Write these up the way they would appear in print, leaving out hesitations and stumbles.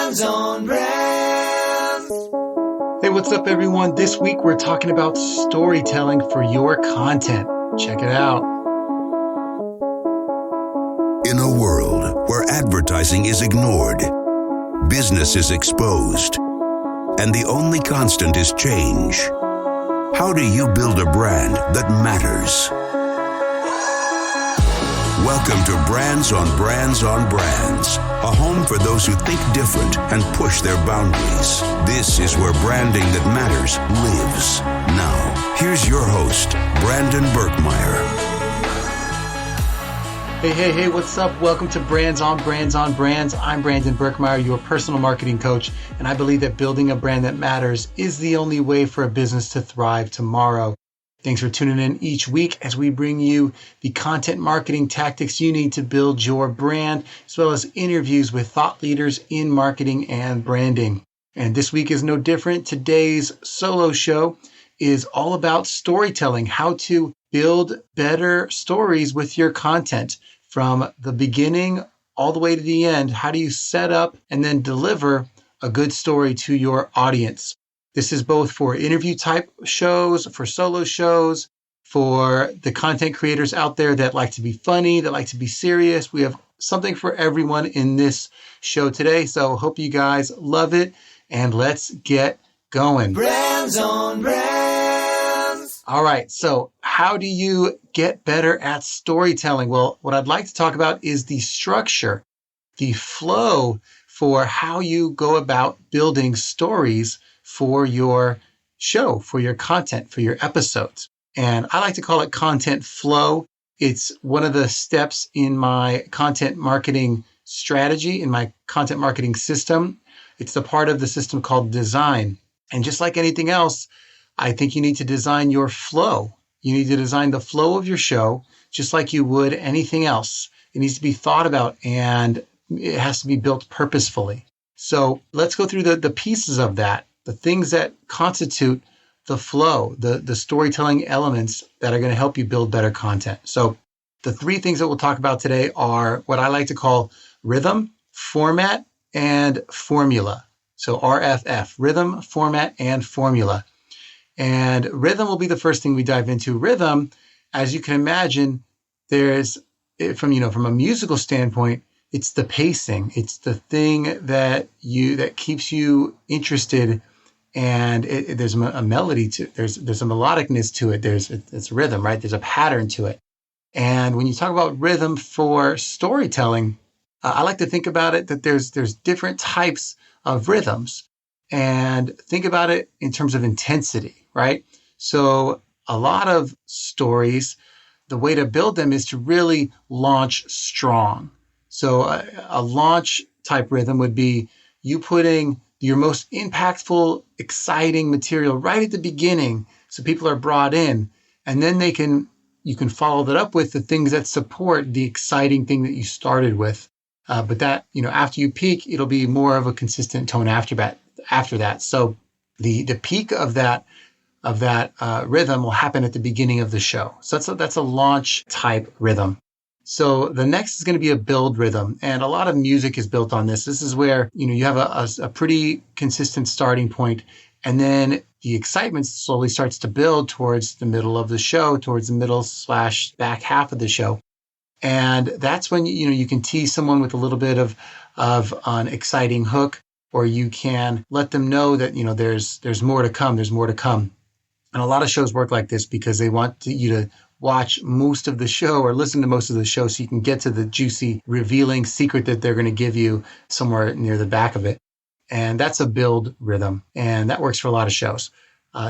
Brands on Brands. Hey, what's up, everyone? This week we're talking about storytelling for your content. Check it out. In a world where advertising is ignored, business is exposed, and the only constant is change, how do you build a brand that matters? Welcome to Brands on Brands on Brands, a home for those who think different and push their boundaries. This is where branding that matters lives. Now, here's your host, Brandon Birkmeyer. Hey, what's up? Welcome to Brands on Brands on Brands. I'm Brandon Birkmeyer, your personal marketing coach, and I believe that building a brand that matters is the only way for a business to thrive tomorrow. Thanks for tuning in each week as we bring you the content marketing tactics you need to build your brand, as well as interviews with thought leaders in marketing and branding. And this week is no different. Today's solo show is all about storytelling, how to build better stories with your content. From the beginning all the way to the end, how do you set up and then deliver a good story to your audience? This is both for interview type shows, for solo shows, for the content creators out there that like to be funny, that like to be serious. We have something for everyone in this show today. So hope you guys love it, and let's get going. Brands on Brands. All right. So how do you get better at storytelling? Well, what I'd like to talk about is the structure, the flow for how you go about building stories for your show, for your content, for your episodes. And I like to call it content flow. It's one of the steps in my content marketing strategy, in my content marketing system. It's a part of the system called design. And just like anything else, I think you need to design your flow. You need to design the flow of your show just like you would anything else. It needs to be thought about, and it has to be built purposefully. So let's go through the pieces of that, the things that constitute the flow, the storytelling elements that are going to help you build better content. So the three things that we'll talk about today are what I like to call rhythm, format, and formula. So RFF, rhythm, format, and formula. And rhythm will be the first thing we dive into. Rhythm, as you can imagine, there's from a musical standpoint, it's the pacing. It's the thing that keeps you interested, and there's a melody to it. There's a melodicness to it. It's rhythm, right? There's a pattern to it. And when you talk about rhythm for storytelling, I like to think about it that there's different types of rhythms, and think about it in terms of intensity, right? So a lot of stories, the way to build them is to really launch strong. So a launch type rhythm would be you putting your most impactful, exciting material right at the beginning, so people are brought in, and then you can follow that up with the things that support the exciting thing that you started with. But that, after you peak, it'll be more of a consistent tone after that. So the peak of that rhythm will happen at the beginning of the show. So that's a launch type rhythm. So the next is going to be a build rhythm, and a lot of music is built on this. This is where you have a pretty consistent starting point, and then the excitement slowly starts to build towards the middle of the show, towards the middle/back half of the show. And that's when you can tease someone with a little bit of an exciting hook, or you can let them know that there's more to come. There's more to come. And a lot of shows work like this because they want you to watch most of the show or listen to most of the show so you can get to the juicy, revealing secret that they're going to give you somewhere near the back of it. And that's a build rhythm. And that works for a lot of shows.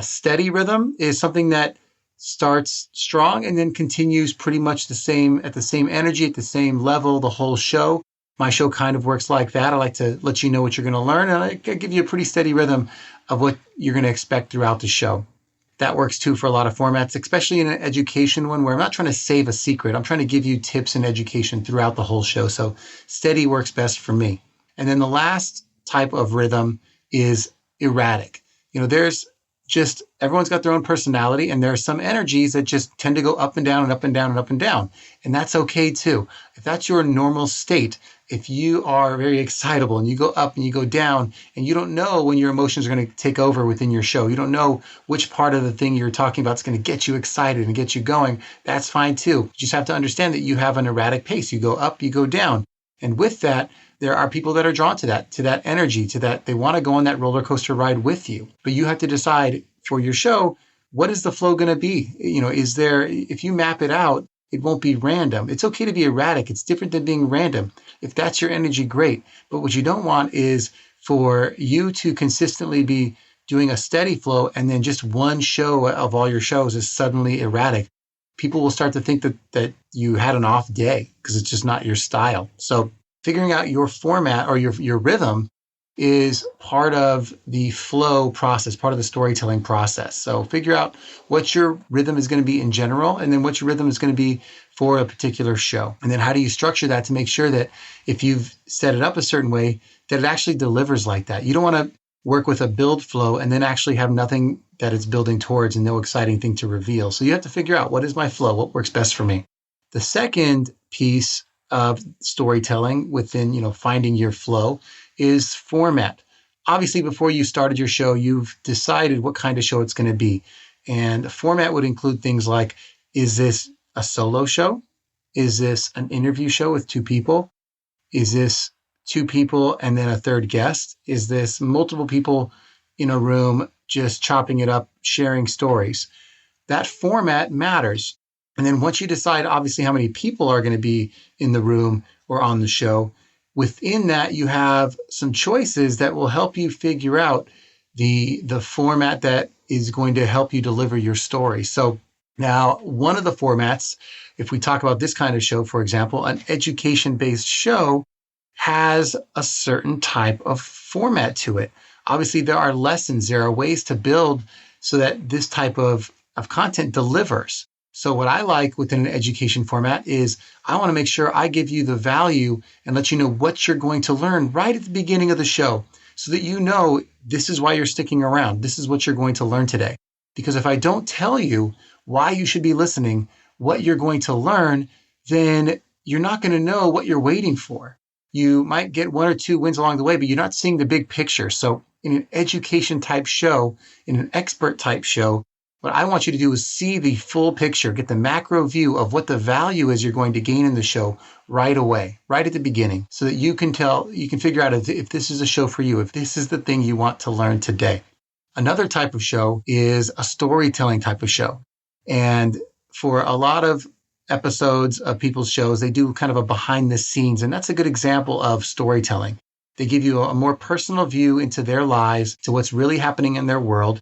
Steady rhythm is something that starts strong and then continues pretty much at the same energy, at the same level, the whole show. My show kind of works like that. I like to let you know what you're going to learn, and I give you a pretty steady rhythm of what you're going to expect throughout the show. That works too for a lot of formats, especially in an education one where I'm not trying to save a secret. I'm trying to give you tips and education throughout the whole show. So steady works best for me. And then the last type of rhythm is erratic. There's just everyone's got their own personality, and there are some energies that just tend to go up and down and up and down and up and down. And that's okay too. If that's your normal state, if you are very excitable and you go up and you go down and you don't know when your emotions are going to take over within your show, you don't know which part of the thing you're talking about is going to get you excited and get you going, that's fine too. You just have to understand that you have an erratic pace. You go up, you go down. And with that, there are people that are drawn to that energy, to that. They want to go on that roller coaster ride with you. But you have to decide for your show, what is the flow going to be? If you map it out, it won't be random. It's okay to be erratic. It's different than being random. If that's your energy, great. But what you don't want is for you to consistently be doing a steady flow and then just one show of all your shows is suddenly erratic. People will start to think that you had an off day because it's just not your style. So figuring out your format or your rhythm is part of the flow process, part of the storytelling process. So figure out what your rhythm is going to be in general, and then what your rhythm is going to be for a particular show. And then how do you structure that to make sure that if you've set it up a certain way, that it actually delivers like that. You don't want to work with a build flow and then actually have nothing that it's building towards and no exciting thing to reveal. So you have to figure out, what is my flow? What works best for me? The second piece of storytelling within, finding your flow is format. Obviously, before you started your show, you've decided what kind of show it's going to be. And the format would include things like, is this a solo show? Is this an interview show with two people? Is this two people and then a third guest? Is this multiple people in a room just chopping it up, sharing stories? That format matters. And then once you decide, obviously, how many people are going to be in the room or on the show, within that, you have some choices that will help you figure out the format that is going to help you deliver your story. So now, one of the formats, if we talk about this kind of show, for example, an education-based show has a certain type of format to it. Obviously, there are lessons, there are ways to build so that this type of content delivers. So what I like within an education format is I want to make sure I give you the value and let you know what you're going to learn right at the beginning of the show so that you know this is why you're sticking around. This is what you're going to learn today. Because if I don't tell you why you should be listening, what you're going to learn, then you're not going to know what you're waiting for. You might get one or two wins along the way, but you're not seeing the big picture. So in an education type show, in an expert type show, what I want you to do is see the full picture, get the macro view of what the value is you're going to gain in the show right away, right at the beginning, so that you can figure out if this is a show for you, if this is the thing you want to learn today. Another type of show is a storytelling type of show. And for a lot of episodes of people's shows, they do kind of a behind the scenes, and that's a good example of storytelling. They give you a more personal view into their lives, to what's really happening in their world.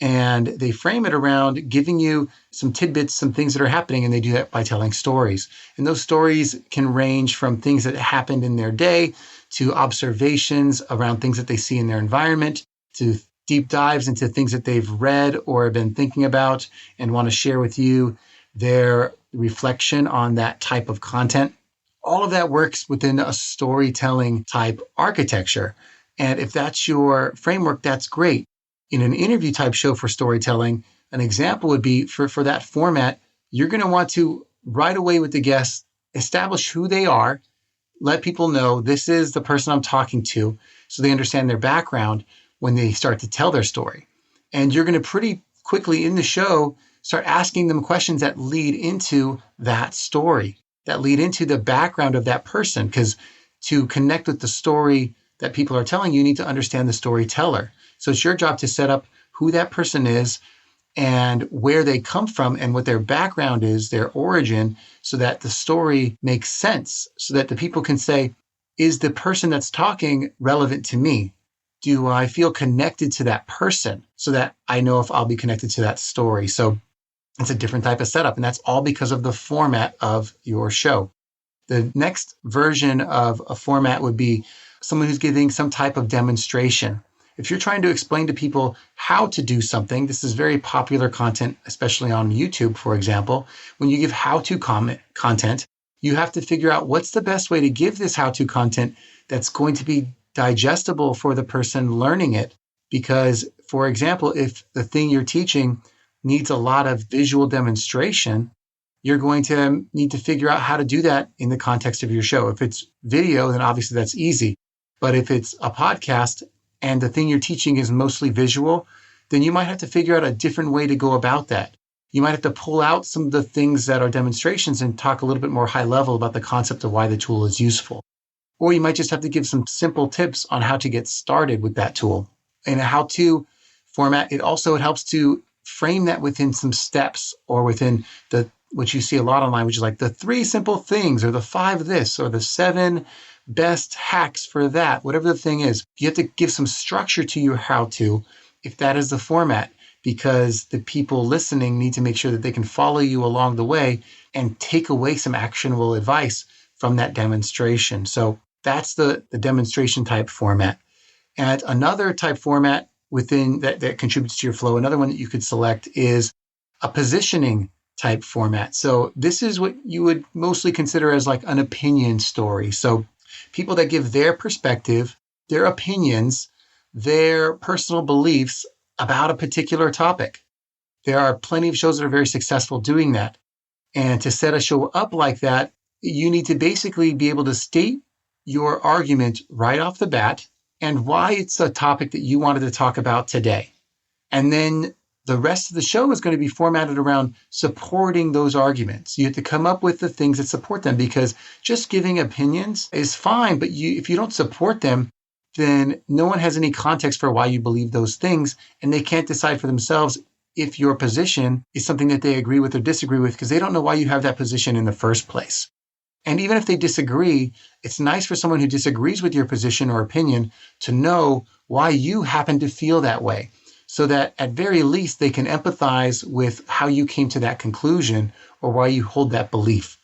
And they frame it around giving you some tidbits, some things that are happening, and they do that by telling stories. And those stories can range from things that happened in their day to observations around things that they see in their environment, to deep dives into things that they've read or been thinking about and want to share with you their reflection on that type of content. All of that works within a storytelling type architecture. And if that's your framework, that's great. In an interview type show for storytelling, an example would be for that format, you're going to want to right away with the guests, establish who they are, let people know this is the person I'm talking to so they understand their background when they start to tell their story. And you're going to pretty quickly in the show start asking them questions that lead into that story, that lead into the background of that person. Because to connect with the story that people are telling, you need to understand the storyteller. So it's your job to set up who that person is and where they come from and what their background is, their origin, so that the story makes sense, so that the people can say, is the person that's talking relevant to me? Do I feel connected to that person so that I know if I'll be connected to that story? So it's a different type of setup, and that's all because of the format of your show. The next version of a format would be someone who's giving some type of demonstration. If you're trying to explain to people how to do something, this is very popular content, especially on YouTube, for example. When you give how-to content, you have to figure out what's the best way to give this how-to content that's going to be digestible for the person learning it. Because, for example, if the thing you're teaching needs a lot of visual demonstration, you're going to need to figure out how to do that in the context of your show. If it's video, then obviously that's easy. But if it's a podcast and the thing you're teaching is mostly visual, then you might have to figure out a different way to go about that. You might have to pull out some of the things that are demonstrations and talk a little bit more high level about the concept of why the tool is useful. Or you might just have to give some simple tips on how to get started with that tool. In a how-to format, it helps to frame that within some steps or within which you see a lot online, which is like the 3 simple things or the 5 this or the 7 best hacks for that, whatever the thing is. You have to give some structure to your how-to if that is the format, because the people listening need to make sure that they can follow you along the way and take away some actionable advice from that demonstration. So that's the demonstration type format. And another type format within that contributes to your flow, another one that you could select is a positioning type format. So this is what you would mostly consider as like an opinion story. So people that give their perspective, their opinions, their personal beliefs about a particular topic. There are plenty of shows that are very successful doing that. And to set a show up like that, you need to basically be able to state your argument right off the bat and why it's a topic that you wanted to talk about today. And then the rest of the show is going to be formatted around supporting those arguments. You have to come up with the things that support them, because just giving opinions is fine, but if you don't support them, then no one has any context for why you believe those things, and they can't decide for themselves if your position is something that they agree with or disagree with, because they don't know why you have that position in the first place. And even if they disagree, it's nice for someone who disagrees with your position or opinion to know why you happen to feel that way, so that at very least they can empathize with how you came to that conclusion or why you hold that belief.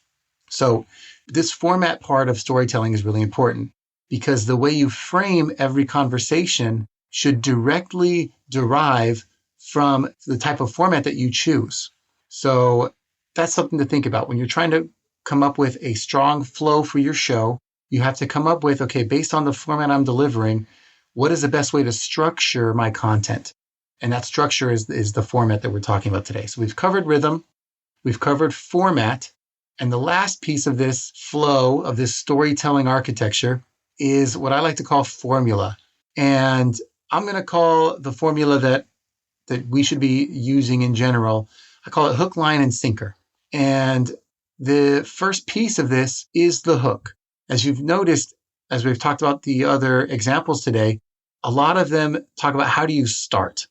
So this format part of storytelling is really important, because the way you frame every conversation should directly derive from the type of format that you choose. So that's something to think about. When you're trying to come up with a strong flow for your show, you have to come up with, okay, based on the format I'm delivering, what is the best way to structure my content? And that structure is the format that we're talking about today. So we've covered rhythm, we've covered format, and the last piece of this flow, of this storytelling architecture, is what I like to call formula. And I'm going to call the formula that we should be using in general, I call it hook, line, and sinker. And the first piece of this is the hook. As you've noticed, as we've talked about the other examples today, a lot of them talk about how do you start.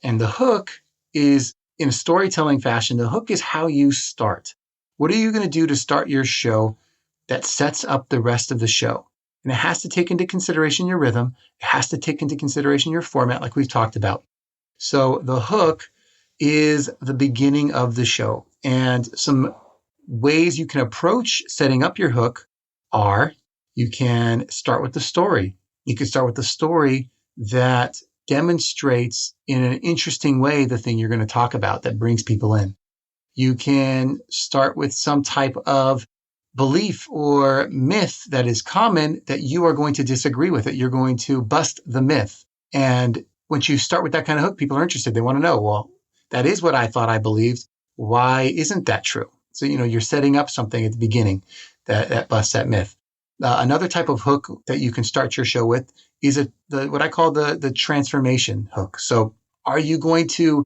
And the hook is, in a storytelling fashion, the hook is how you start. What are you going to do to start your show that sets up the rest of the show? And it has to take into consideration your rhythm. It has to take into consideration your format, like we've talked about. So the hook is the beginning of the show. And some ways you can approach setting up your hook are, you can start with the story. You can start with the story that demonstrates in an interesting way the thing you're going to talk about that brings people in. You can start with some type of belief or myth that is common that you are going to disagree with, that you're going to bust the myth. And once you start with that kind of hook, people are interested. They want to know, well, that is what I thought I believed. Why isn't that true? So, you're setting up something at the beginning that busts that myth. Another type of hook that you can start your show with is what I call the transformation hook. So are you going to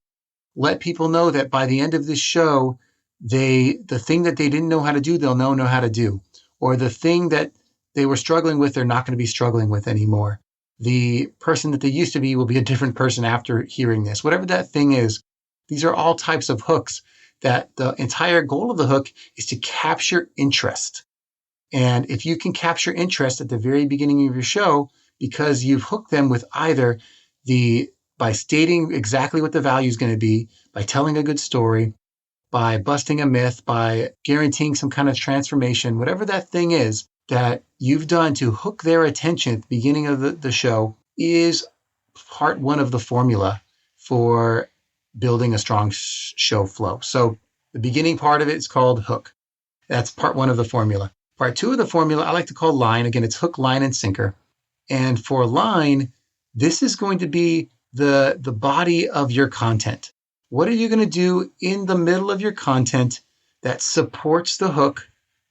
let people know that by the end of this show, the thing that they didn't know how to do, they'll know how to do, or the thing that they were struggling with, they're not going to be struggling with anymore. The person that they used to be will be a different person after hearing this. Whatever that thing is, these are all types of hooks that the entire goal of the hook is to capture interest. And if you can capture interest at the very beginning of your show, because you've hooked them with either by stating exactly what the value is going to be, by telling a good story, by busting a myth, by guaranteeing some kind of transformation, whatever that thing is that you've done to hook their attention at the beginning of the show, is part one of the formula for building a strong show flow. So the beginning part of it is called hook. That's part one of the formula. Part two of the formula, I like to call line. Again, it's hook, line, and sinker. And for line, this is going to be the body of your content. What are you going to do in the middle of your content that supports the hook,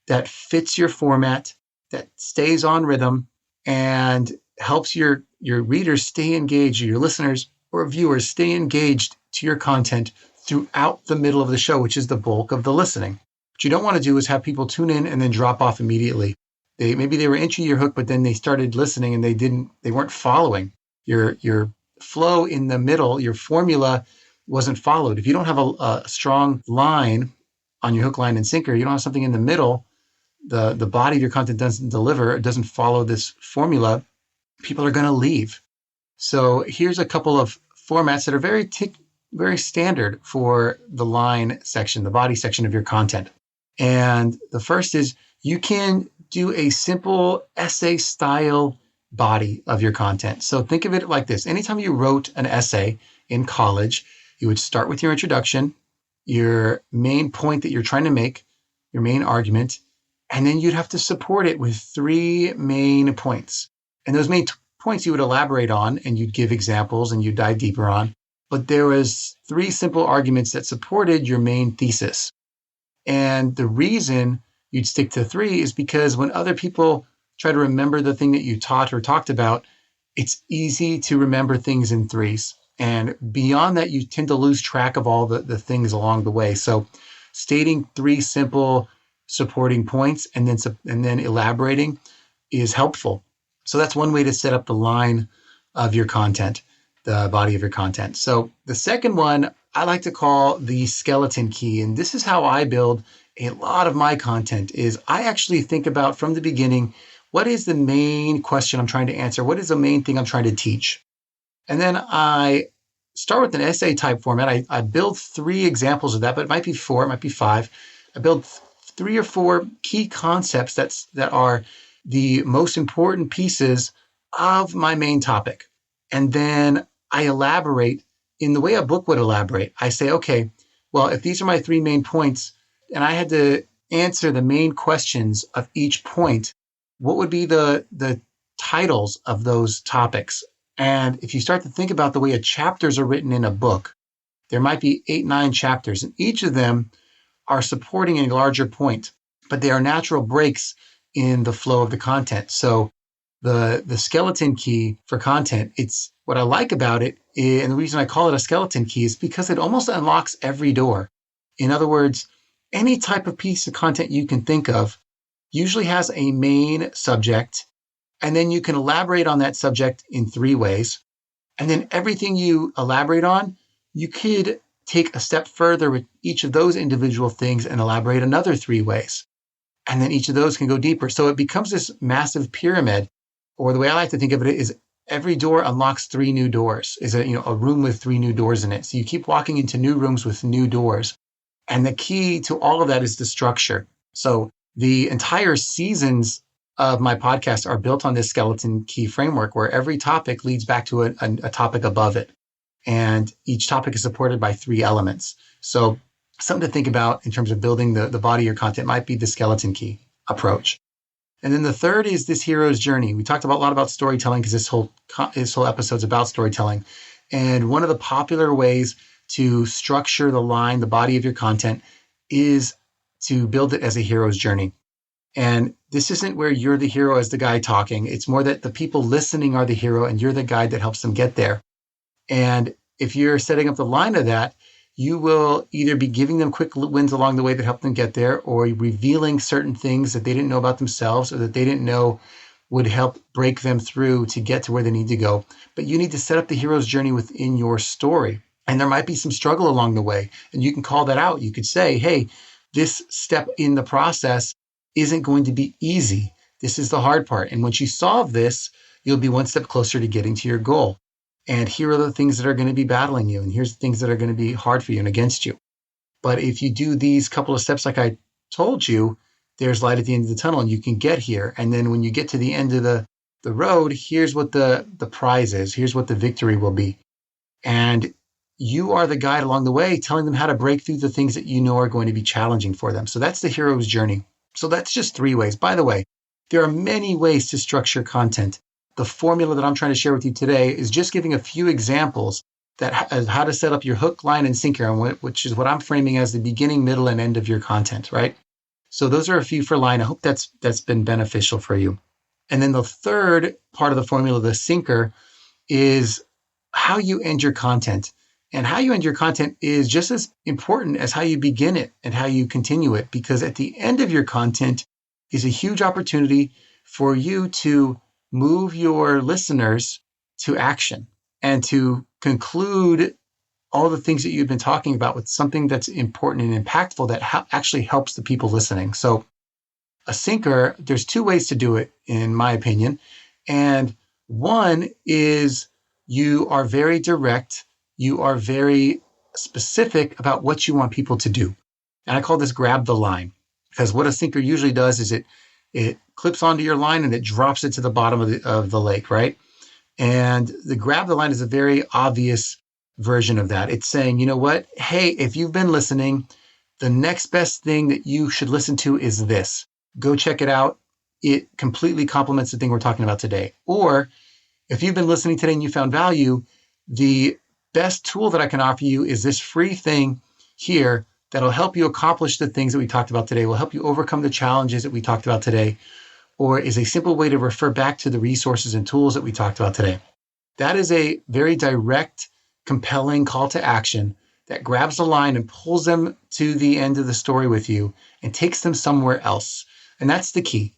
that fits your format, that stays on rhythm, and helps your readers stay engaged, your listeners or viewers stay engaged to your content throughout the middle of the show, which is the bulk of the listening. What you don't want to do is have people tune in and then drop off immediately. Maybe they were into your hook, but then they started listening and they weren't following your flow in the middle. Your formula wasn't followed. If you don't have a strong line on your hook, line, and sinker, you don't have something in the middle, the body of your content doesn't deliver, it doesn't follow this formula, people are going to leave. So here's a couple of formats that are very standard for the line section, the body section of your content. And the first is you can do a simple essay style body of your content. So think of it like this. Anytime you wrote an essay in college, you would start with your introduction, your main point that you're trying to make, your main argument, and then you'd have to support it with 3 main points. And those main points you would elaborate on and you'd give examples and you'd dive deeper on. But there was 3 simple arguments that supported your main thesis. And the reason you'd stick to 3 is because when other people try to remember the thing that you taught or talked about, it's easy to remember things in 3s. And beyond that, you tend to lose track of all the things along the way. So stating 3 simple supporting points and then elaborating is helpful. So that's one way to set up the line of your content, the body of your content. So the second one I like to call the skeleton key. And this is how I build a lot of my content is I actually think about from the beginning, what is the main question I'm trying to answer? What is the main thing I'm trying to teach? And then I start with an essay type format. I build 3 examples of that, but it might be 4, it might be 5. I build 3 or 4 key concepts that are the most important pieces of my main topic. And then I elaborate in the way a book would elaborate. I say, okay, well, if these are my 3 main points and I had to answer the main questions of each point, what would be the titles of those topics? And if you start to think about the way chapters are written in a book, there might be 8, 9 chapters, and each of them are supporting a larger point, but they are natural breaks in the flow of the content. So the skeleton key for content, it's what I like about it, and the reason I call it a skeleton key is because it almost unlocks every door. In other words, any type of piece of content you can think of usually has a main subject, and then you can elaborate on that subject in 3 ways. And then everything you elaborate on, you could take a step further with each of those individual things and elaborate another 3 ways. And then each of those can go deeper. So it becomes this massive pyramid, or the way I like to think of it is every door unlocks 3 new doors, is a room with 3 new doors in it. So you keep walking into new rooms with new doors. And the key to all of that is the structure. So the entire seasons of my podcast are built on this skeleton key framework where every topic leads back to a topic above it. And each topic is supported by 3 elements. So something to think about in terms of building the body of your content might be the skeleton key approach. And then the third is this hero's journey. We talked a lot about storytelling because this whole episode's about storytelling. And one of the popular ways to structure the line, the body of your content, is to build it as a hero's journey. And this isn't where you're the hero as the guy talking. It's more that the people listening are the hero and you're the guide that helps them get there. And if you're setting up the line of that, you will either be giving them quick wins along the way that help them get there, or revealing certain things that they didn't know about themselves or that they didn't know would help break them through to get to where they need to go. But you need to set up the hero's journey within your story. And there might be some struggle along the way. And you can call that out. You could say, hey, this step in the process isn't going to be easy. This is the hard part. And once you solve this, you'll be one step closer to getting to your goal. And here are the things that are going to be battling you. And here's the things that are going to be hard for you and against you. But if you do these couple of steps like I told you, there's light at the end of the tunnel and you can get here. And then when you get to the end of the road, here's what the prize is. Here's what the victory will be. And you are the guide along the way, telling them how to break through the things that you know are going to be challenging for them. So that's the hero's journey. So that's just 3 ways. By the way, there are many ways to structure content. The formula that I'm trying to share with you today is just giving a few examples how to set up your hook, line, and sinker, which is what I'm framing as the beginning, middle, and end of your content, right? So those are a few for line. I hope that's been beneficial for you. And then the third part of the formula, the sinker, is how you end your content. And how you end your content is just as important as how you begin it and how you continue it, because at the end of your content is a huge opportunity for you to move your listeners to action and to conclude all the things that you've been talking about with something that's important and impactful that actually helps the people listening. So a sinker, there's two ways to do it, in my opinion. And one is you are very direct. You are very specific about what you want people to do. And I call this grab the line, because what a sinker usually does is it clips onto your line and it drops it to the bottom of the lake, right? And the grab the line is a very obvious version of that. It's saying, you know what? Hey, if you've been listening, the next best thing that you should listen to is this. Go check it out. It completely complements the thing we're talking about today. Or if you've been listening today and you found value, the best tool that I can offer you is this free thing here that'll help you accomplish the things that we talked about today, will help you overcome the challenges that we talked about today, or is a simple way to refer back to the resources and tools that we talked about today. That is a very direct, compelling call to action that grabs the line and pulls them to the end of the story with you and takes them somewhere else. And that's the key.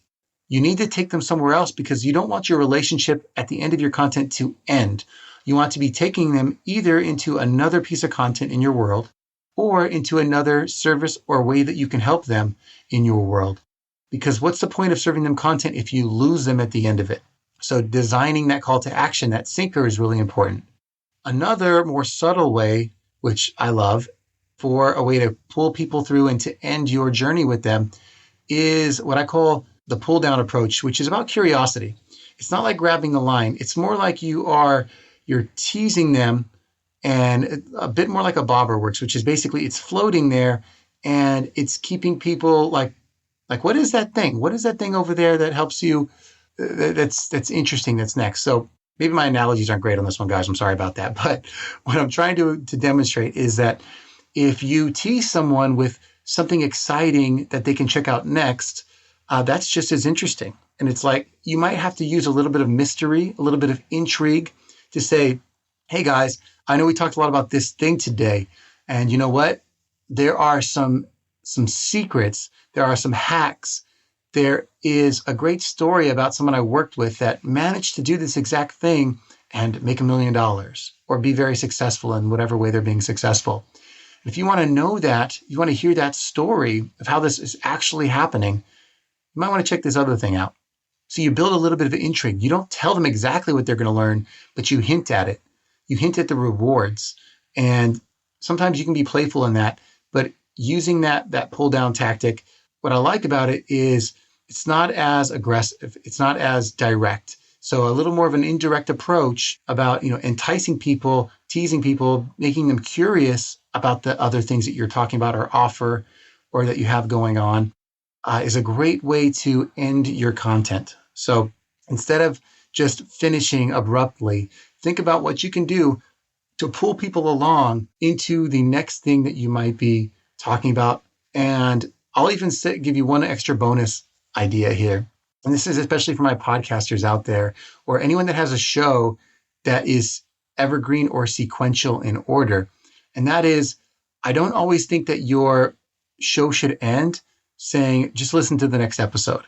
You need to take them somewhere else because you don't want your relationship at the end of your content to end. You want to be taking them either into another piece of content in your world or into another service or way that you can help them in your world. Because what's the point of serving them content if you lose them at the end of it? So designing that call to action, that sinker, is really important. Another more subtle way, which I love, for a way to pull people through and to end your journey with them is what I call the pull down approach, which is about curiosity. It's not like grabbing the line. It's more like you're teasing them, and a bit more like a bobber works, which is basically it's floating there and it's keeping people like, what is that thing? What is that thing over there that helps you? That's interesting. That's next. So maybe my analogies aren't great on this one, guys. I'm sorry about that. But what I'm trying to demonstrate is that if you tease someone with something exciting that they can check out next, that's just as interesting. And it's like you might have to use a little bit of mystery, a little bit of intrigue to say, hey, guys, I know we talked a lot about this thing today. And you know what? There are some secrets. There are some hacks. There is a great story about someone I worked with that managed to do this exact thing and make $1 million or be very successful in whatever way they're being successful. If you want to know that, you want to hear that story of how this is actually happening, you might want to check this other thing out. So you build a little bit of intrigue. You don't tell them exactly what they're going to learn, but you hint at it. You hint at the rewards. And sometimes you can be playful in that, but using that pull down tactic, what I like about it is it's not as aggressive. It's not as direct. So a little more of an indirect approach about, enticing people, teasing people, making them curious about the other things that you're talking about or offer or that you have going on is a great way to end your content. So instead of just finishing abruptly, think about what you can do to pull people along into the next thing that you might be talking about. And I'll even give you one extra bonus idea here. And this is especially for my podcasters out there or anyone that has a show that is evergreen or sequential in order. And that is, I don't always think that your show should end saying, just listen to the next episode.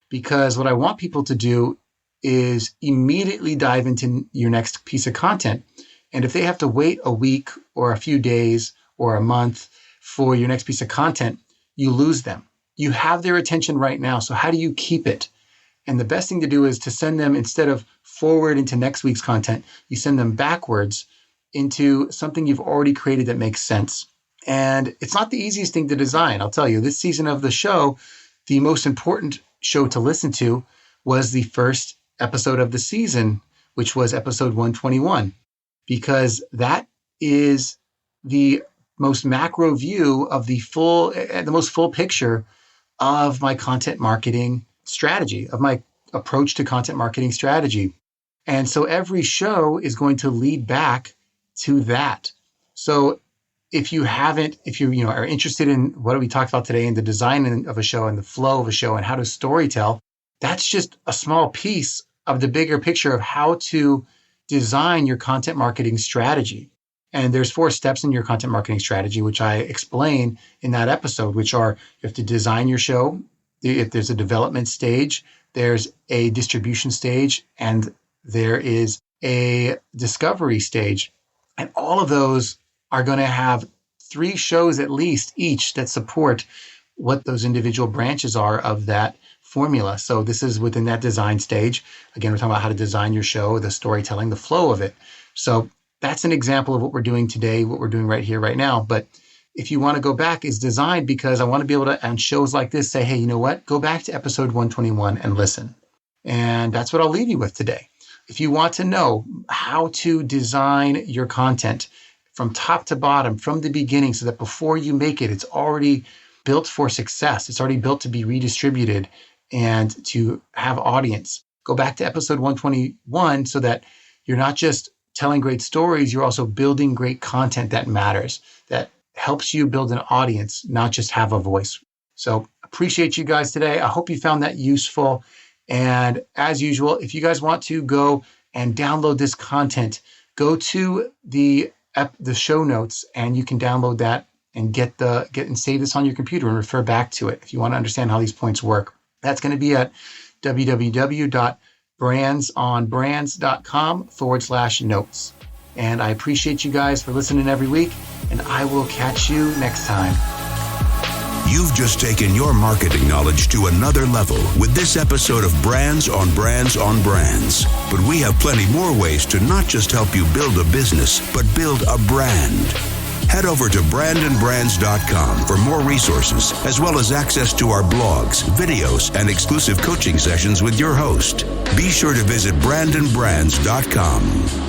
Because what I want people to do is immediately dive into your next piece of content. And if they have to wait a week or a few days or a month for your next piece of content, you lose them. You have their attention right now. So how do you keep it? And the best thing to do is to send them, instead of forward into next week's content, you send them backwards into something you've already created that makes sense. And it's not the easiest thing to design. I'll tell you, this season of the show, the most important show to listen to was the first episode of the season, which was episode 121, because that is the most macro view of the most full picture of my content marketing strategy, of my approach to content marketing strategy. And so every show is going to lead back to that. So if you are interested in what we talked about today in the design of a show and the flow of a show and how to storytell, that's just a small piece of the bigger picture of how to design your content marketing strategy. And there's 4 steps in your content marketing strategy, which I explain in that episode, which are you have to design your show. If there's a development stage, there's a distribution stage, and there is a discovery stage. And all of those are going to have 3 shows at least each that support what those individual branches are of that formula. So this is within that design stage. Again, we're talking about how to design your show, the storytelling, the flow of it. So that's an example of what we're doing today, what we're doing right here, right now. But if you want to go back, it's designed because I want to be able to, on shows like this, say, hey, you know what? Go back to episode 121 and listen. And that's what I'll leave you with today. If you want to know how to design your content from top to bottom, from the beginning, so that before you make it, it's already built for success. It's already built to be redistributed and to have audience. Go back to episode 121 so that you're not just telling great stories, you're also building great content that matters, that helps you build an audience, not just have a voice. So appreciate you guys today. I hope you found that useful. And as usual, if you guys want to go and download this content, go to the show notes and you can download that and get and save this on your computer and refer back to it if you want to understand how these points work. That's going to be at www.brandsonbrands.com/notes. And I appreciate you guys for listening every week, and I will catch you next time. You've just taken your marketing knowledge to another level with this episode of Brands on Brands on Brands. But we have plenty more ways to not just help you build a business, but build a brand. Head over to brandonbrands.com for more resources, as well as access to our blogs, videos, and exclusive coaching sessions with your host. Be sure to visit brandonbrands.com.